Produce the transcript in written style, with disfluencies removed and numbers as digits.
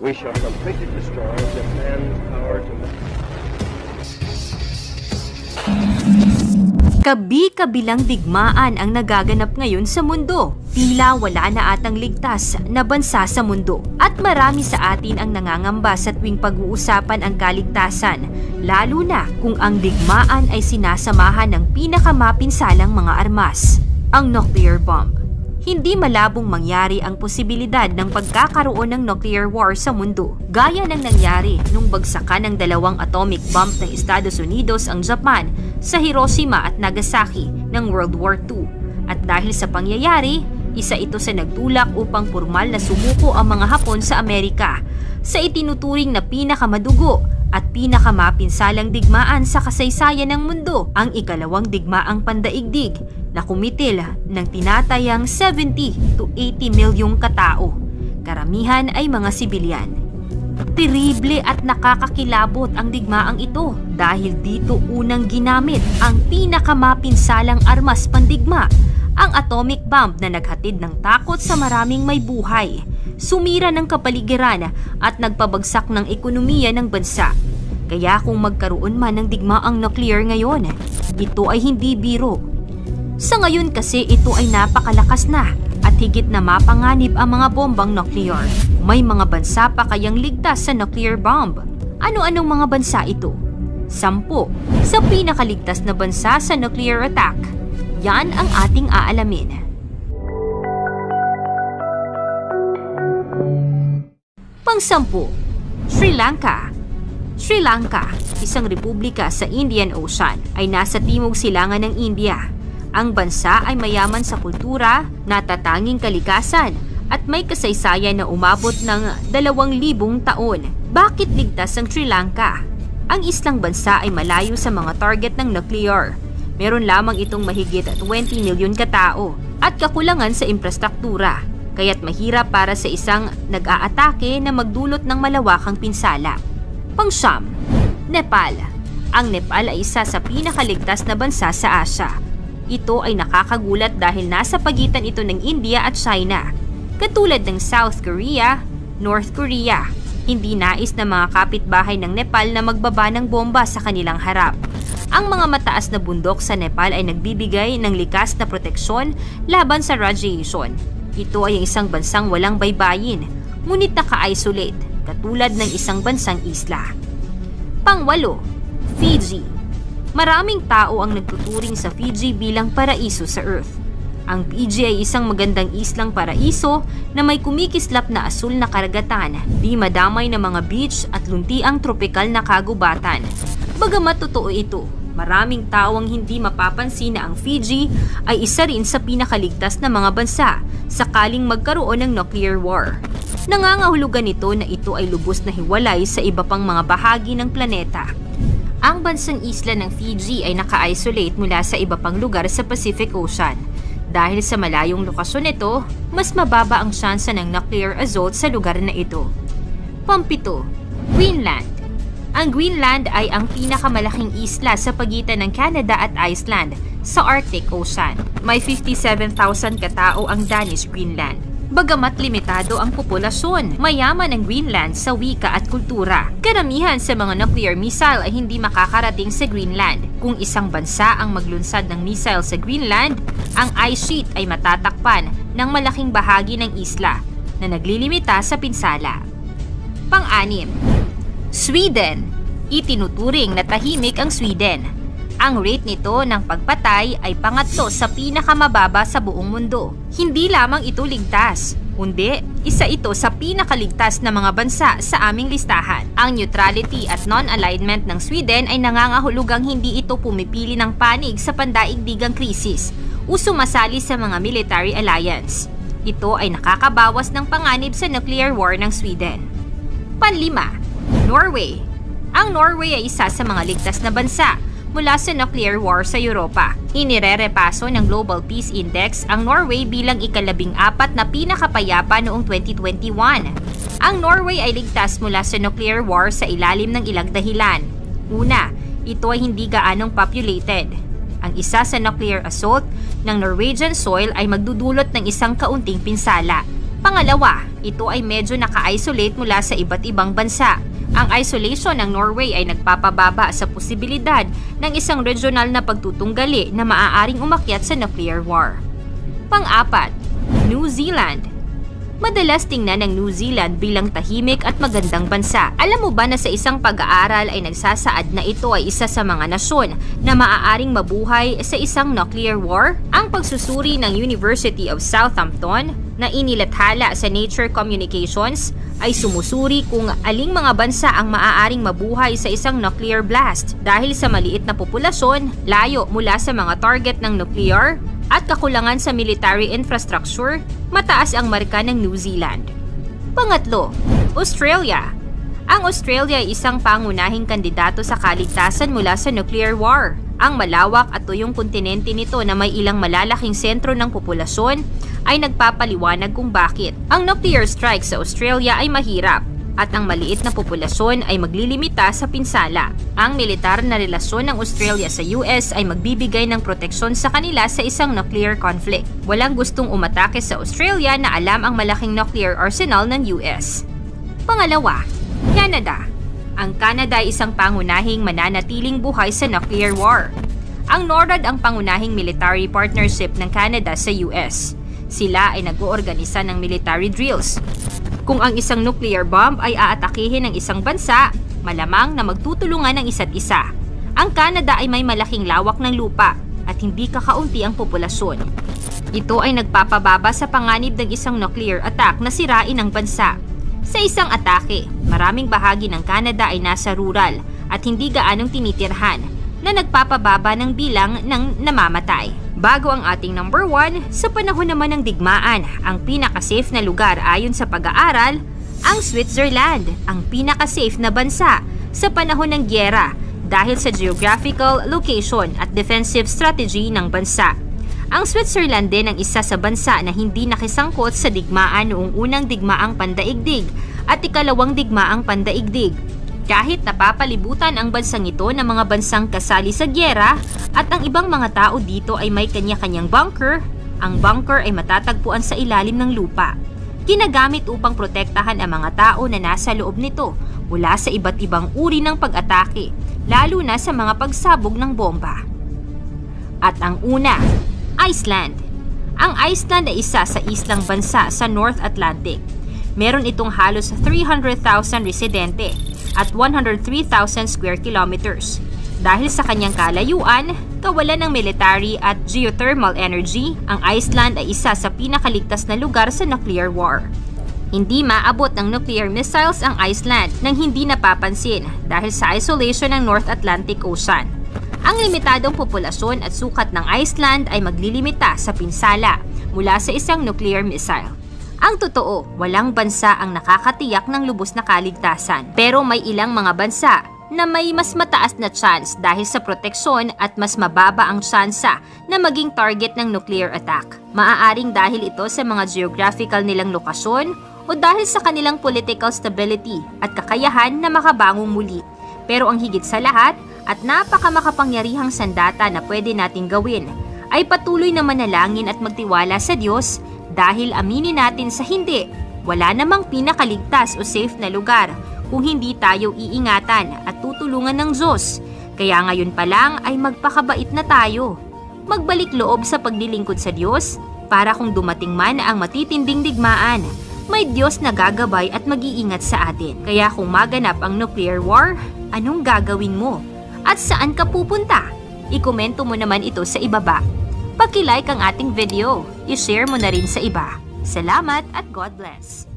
We shall completely destroy Japan's power to... Kabi-kabilang digmaan ang nagaganap ngayon sa mundo. Tila wala na atang ligtas na bansa sa mundo. At marami sa atin ang nangangamba sa tuwing pag-uusapan ang kaligtasan, lalo na kung ang digmaan ay sinasamahan ng pinakamapinsalang mga armas, ang nuclear bomb. Hindi malabong mangyari ang posibilidad ng pagkakaroon ng nuclear war sa mundo, gaya ng nangyari nung bagsakan ng dalawang atomic bomb ng Estados Unidos ang Japan sa Hiroshima at Nagasaki ng World War II. At dahil sa pangyayari, isa ito sa nagtulak upang formal na sumuko ang mga Hapon sa Amerika sa itinuturing na pinakamadugo at pinakamapinsalang digmaan sa kasaysayan ng mundo, ang ikalawang digmaang pandaigdig na kumitil ng tinatayang 70 to 80 milyong katao. Karamihan ay mga sibilyan. Terrible at nakakakilabot ang digmaang ito dahil dito unang ginamit ang pinakamapinsalang armas pandigma, ang atomic bomb na naghatid ng takot sa maraming may buhay, sumira ng kapaligiran at nagpabagsak ng ekonomiya ng bansa. Kaya kung magkaroon man ng digmaang nuclear ngayon, ito ay hindi biro. Sa ngayon kasi ito ay napakalakas na at higit na mapanganib ang mga bombang nuclear. May mga bansa pa kayang ligtas sa nuclear bomb. Ano-anong mga bansa ito? 10 sa pinakaligtas na bansa sa nuclear attack. Yan ang ating aalamin. Pang-10, Sri Lanka. Sri Lanka, isang republika sa Indian Ocean, ay nasa timog silangan ng India. Ang bansa ay mayaman sa kultura, natatanging kalikasan, at may kasaysayan na umabot ng 2,000 taon. Bakit ligtas ang Sri Lanka? Ang islang bansa ay malayo sa mga target ng nuclear. Meron lamang itong mahigit 20 milyon katao at kakulangan sa infrastruktura, kaya't mahirap para sa isang nag-aatake na magdulot ng malawakang pinsala. Pang-9, Nepal. Ang Nepal ay isa sa pinakaligtas na bansa sa Asia. Ito ay nakakagulat dahil nasa pagitan ito ng India at China. Katulad ng South Korea, North Korea, hindi nais ng mga kapitbahay ng Nepal na magbaba ng bomba sa kanilang harap. Ang mga mataas na bundok sa Nepal ay nagbibigay ng likas na proteksyon laban sa radiation. Ito ay isang bansang walang baybayin, ngunit naka-isolate, katulad ng isang bansang isla. Pang-8, Fiji. Maraming tao ang nagtuturing sa Fiji bilang paraiso sa Earth. Ang Fiji ay isang magandang islang paraiso na may kumikislap na asul na karagatan, di madamay na mga beach at luntiang tropikal na kagubatan. Bagamat totoo ito, maraming tao ang hindi mapapansin na ang Fiji ay isa rin sa pinakaligtas na mga bansa sakaling magkaroon ng nuclear war. Nangangahulugan nito na ito ay lubos na hiwalay sa iba pang mga bahagi ng planeta. Ang bansang isla ng Fiji ay naka-isolate mula sa iba pang lugar sa Pacific Ocean. Dahil sa malayong lokasyon nito, mas mababa ang tsansa ng nuclear assault sa lugar na ito. Pang-7, Greenland. Ang Greenland ay ang pinakamalaking isla sa pagitan ng Canada at Iceland sa Arctic Ocean. May 57,000 katao ang Danish Greenland. Bagamat limitado ang populasyon, mayaman ang Greenland sa wika at kultura. Karamihan sa mga nuclear missile ay hindi makakarating sa Greenland. Kung isang bansa ang maglunsad ng missile sa Greenland, ang ice sheet ay matatakpan ng malaking bahagi ng isla na naglilimita sa pinsala. Pang-6, Sweden. Itinuturing na tahimik ang Sweden. Ang rate nito ng pagpatay ay pangatlo sa pinakamababa sa buong mundo. Hindi lamang ito ligtas, kundi isa ito sa pinakaligtas na mga bansa sa aming listahan. Ang neutrality at non-alignment ng Sweden ay nangangahulugang hindi ito pumipili ng panig sa pandaigdigang krisis o sumasali sa mga military alliance. Ito ay nakakabawas ng panganib sa nuclear war ng Sweden. Pang-5, Norway. Ang Norway ay isa sa mga ligtas na bansa mula sa nuclear war sa Europa. Inirerepaso ng Global Peace Index ang Norway bilang ika-14 na pinakapayapa noong 2021. Ang Norway ay ligtas mula sa nuclear war sa ilalim ng ilang dahilan. Una, ito ay hindi gaanong populated. Ang isa sa nuclear assault ng Norwegian soil ay magdudulot ng isang kaunting pinsala. Pangalawa, ito ay medyo naka-isolate mula sa iba't ibang bansa. Ang isolation ng Norway ay nagpapababa sa posibilidad ng isang regional na pagtutunggali na maaaring umakyat sa nuclear war. Pang-apat, New Zealand. Madalas tingnan ng New Zealand bilang tahimik at magandang bansa. Alam mo ba na sa isang pag-aaral ay nagsasaad na ito ay isa sa mga nasyon na maaaring mabuhay sa isang nuclear war? Ang pagsusuri ng University of Southampton na inilathala sa Nature Communications ay sumusuri kung aling mga bansa ang maaaring mabuhay sa isang nuclear blast dahil sa maliit na populasyon, layo mula sa mga target ng nuclear, at kakulangan sa military infrastructure, mataas ang marka ng New Zealand. Pangatlo, Australia. Ang Australia ay isang pangunahing kandidato sa kaligtasan mula sa nuclear war. Ang malawak at tuyong kontinente nito na may ilang malalaking sentro ng populasyon ay nagpapaliwanag kung bakit ang nuclear strike sa Australia ay mahirap at ang maliit na populasyon ay maglilimita sa pinsala. Ang militar na relasyon ng Australia sa US ay magbibigay ng proteksyon sa kanila sa isang nuclear conflict. Walang gustong umatake sa Australia na alam ang malaking nuclear arsenal ng US. Pangalawa, Canada. Ang Canada ay isang pangunahing mananatiling buhay sa nuclear war. Ang NORAD ang pangunahing military partnership ng Canada sa US. Sila ay nag-oorganisa ng military drills. Kung ang isang nuclear bomb ay aatakihin ng isang bansa, malamang na magtutulungan ng isa't isa. Ang Canada ay may malaking lawak ng lupa at hindi kakaunti ang populasyon. Ito ay nagpapababa sa panganib ng isang nuclear attack na sirain ang bansa. Sa isang atake, maraming bahagi ng Canada ay nasa rural at hindi gaanong tinitirhan na nagpapababa ng bilang ng namamatay. Bago ang ating number 1, sa panahon naman ng digmaan, ang pinaka-safe na lugar ayon sa pag-aaral, ang Switzerland, ang pinaka-safe na bansa sa panahon ng gyera dahil sa geographical location at defensive strategy ng bansa. Ang Switzerland din ang isa sa bansa na hindi nakisangkot sa digmaan noong unang digmaang pandaigdig at ikalawang digmaang pandaigdig. Kahit napapalibutan ang bansang ito ng mga bansang kasali sa gyera at ang ibang mga tao dito ay may kanya-kanyang bunker, ang bunker ay matatagpuan sa ilalim ng lupa. Ginagamit upang protektahan ang mga tao na nasa loob nito mula sa iba't ibang uri ng pag-atake, lalo na sa mga pagsabog ng bomba. At ang una, Iceland. Ang Iceland ay isa sa islang bansa sa North Atlantic. Meron itong halos 300,000 residente at 103,000 square kilometers. Dahil sa kanyang kalayuan, kawalan ng military at geothermal energy, ang Iceland ay isa sa pinakaligtas na lugar sa nuclear war. Hindi maabot ng nuclear missiles ang Iceland nang hindi napapansin dahil sa isolation ng North Atlantic Ocean. Ang limitadong populasyon at sukat ng Iceland ay maglilimita sa pinsala mula sa isang nuclear missile. Ang totoo, walang bansa ang nakakatiyak ng lubos na kaligtasan. Pero may ilang mga bansa na may mas mataas na chance dahil sa proteksyon at mas mababa ang tsansa na maging target ng nuclear attack. Maaaring dahil ito sa mga geographical nilang lokasyon o dahil sa kanilang political stability at kakayahan na makabangong muli. Pero ang higit sa lahat at napakamakapangyarihang sandata na pwede nating gawin ay patuloy na manalangin at magtiwala sa Diyos. Dahil aminin natin sa hindi, wala namang pinakaligtas o safe na lugar kung hindi tayo iingatan at tutulungan ng Diyos. Kaya ngayon pa lang ay magpakabait na tayo. Magbalik loob sa paglilingkod sa Diyos para kung dumating man ang matitinding digmaan, may Diyos na gagabay at mag-iingat sa atin. Kaya kung maganap ang nuclear war, anong gagawin mo? At saan ka pupunta? Ikomento mo naman ito sa ibaba. Paki-like ang ating video, i-share mo na rin sa iba. Salamat at God bless!